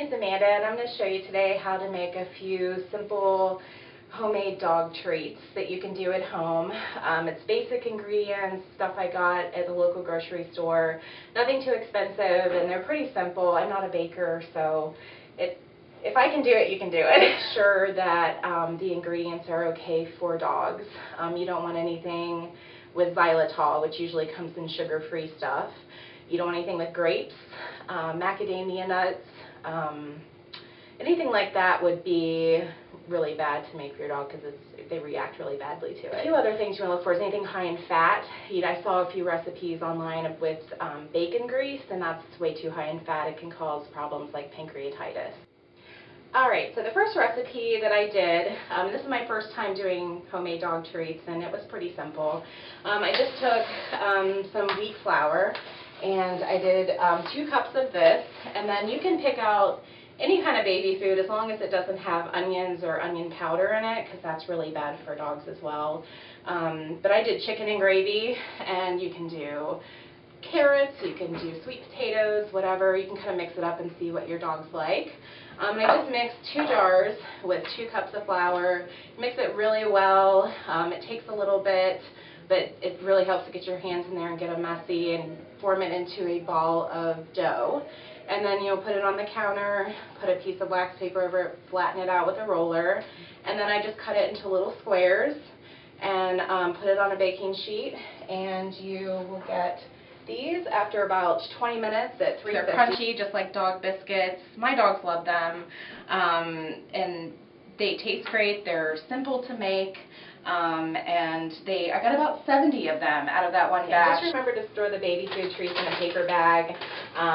name's Amanda, and I'm going to show you today how to make a few simple homemade dog treats that you can do at home. It's basic ingredients, stuff I got at the local grocery store. Nothing too expensive, and they're pretty simple. I'm not a baker, so if I can do it, you can do it. Make sure that the ingredients are okay for dogs. You don't want anything with xylitol, which usually comes in sugar-free stuff. You don't want anything with grapes, macadamia nuts, anything like that would be really bad to make for your dog because they react really badly to it. A few other things you want to look for is anything high in fat. I saw a few recipes online with bacon grease, and that's way too high in fat. It can cause problems like pancreatitis. Alright, so the first recipe that I did, this is my first time doing homemade dog treats, and it was pretty simple. I just took some wheat flour, and I did 2 cups of this, and then you can pick out any kind of baby food as long as it doesn't have onions or onion powder in it, because that's really bad for dogs as well. But I did chicken and gravy, and you can do carrots, you can do sweet potatoes, whatever. You can kind of mix it up and see what your dogs like. And I just mixed 2 jars with 2 cups of flour. Mix it really well. It takes a little bit, but it really helps to get your hands in there and get them messy and form it into a ball of dough. And then you'll put it on the counter, put a piece of wax paper over it, flatten it out with a roller, and then I just cut it into little squares and put it on a baking sheet, and you will get these after about 20 minutes at 350. They're crunchy, just like dog biscuits. My dogs love them, and they taste great. They're simple to make, and I got about 70 of them out of that one batch. Just remember to store the baby food treats in a paper bag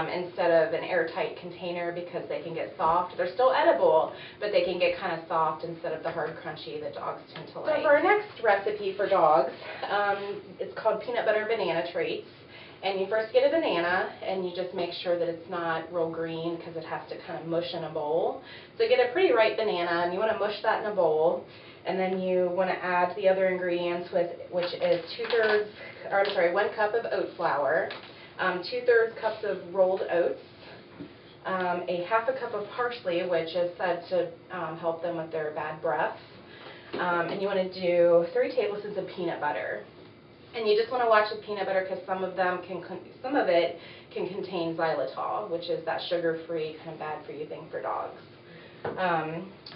instead of an airtight container because they can get soft. They're still edible, but they can get kind of soft instead of the hard crunchy that dogs tend to like. So for our next recipe for dogs, it's called peanut butter banana treats. And you first get a banana, and you just make sure that it's not real green because it has to kind of mush in a bowl. So you get a pretty ripe banana, and you want to mush that in a bowl. And then you want to add the other ingredients, which is 1 cup of oat flour, 2/3 cups of rolled oats, a 1/2 cup of parsley, which is said to help them with their bad breath. And you want to do 3 tablespoons of peanut butter. And you just want to watch the peanut butter because some of it can contain xylitol, which is that sugar-free, kind of bad for you thing for dogs.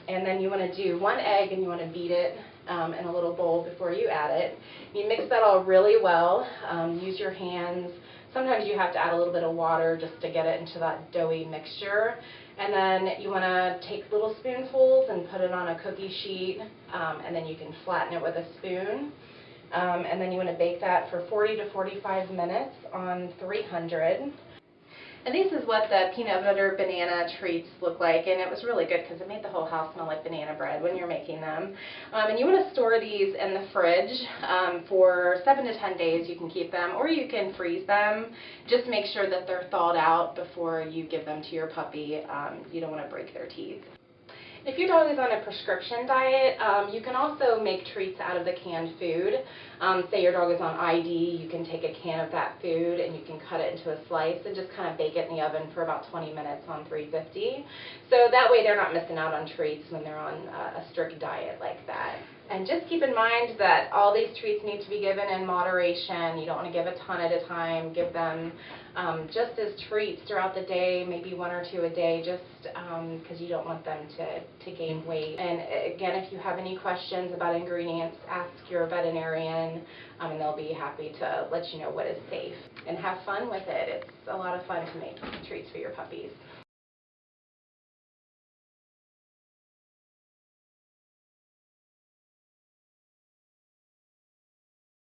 And then you want to do 1 egg, and you want to beat it in a little bowl before you add it. You mix that all really well. Use your hands. Sometimes you have to add a little bit of water just to get it into that doughy mixture. And then you want to take little spoonfuls and put it on a cookie sheet, and then you can flatten it with a spoon. And then you want to bake that for 40 to 45 minutes on 300. And this is what the peanut butter banana treats look like, and it was really good because it made the whole house smell like banana bread when you're making them. And you want to store these in the fridge for 7 to 10 days. You can keep them, or you can freeze them. Just make sure that they're thawed out before you give them to your puppy. You don't want to break their teeth. If your dog is on a prescription diet, you can also make treats out of the canned food. Say your dog is on ID, you can take a can of that food and you can cut it into a slice and just kind of bake it in the oven for about 20 minutes on 350. So that way they're not missing out on treats when they're on a strict diet like that. And just keep in mind that all these treats need to be given in moderation. You don't want to give a ton at a time. Give them just as treats throughout the day, maybe 1 or 2 a day, just because you don't want them to gain weight. And again, if you have any questions about ingredients, ask your veterinarian, and they'll be happy to let you know what is safe. And have fun with it. It's a lot of fun to make treats for your puppies.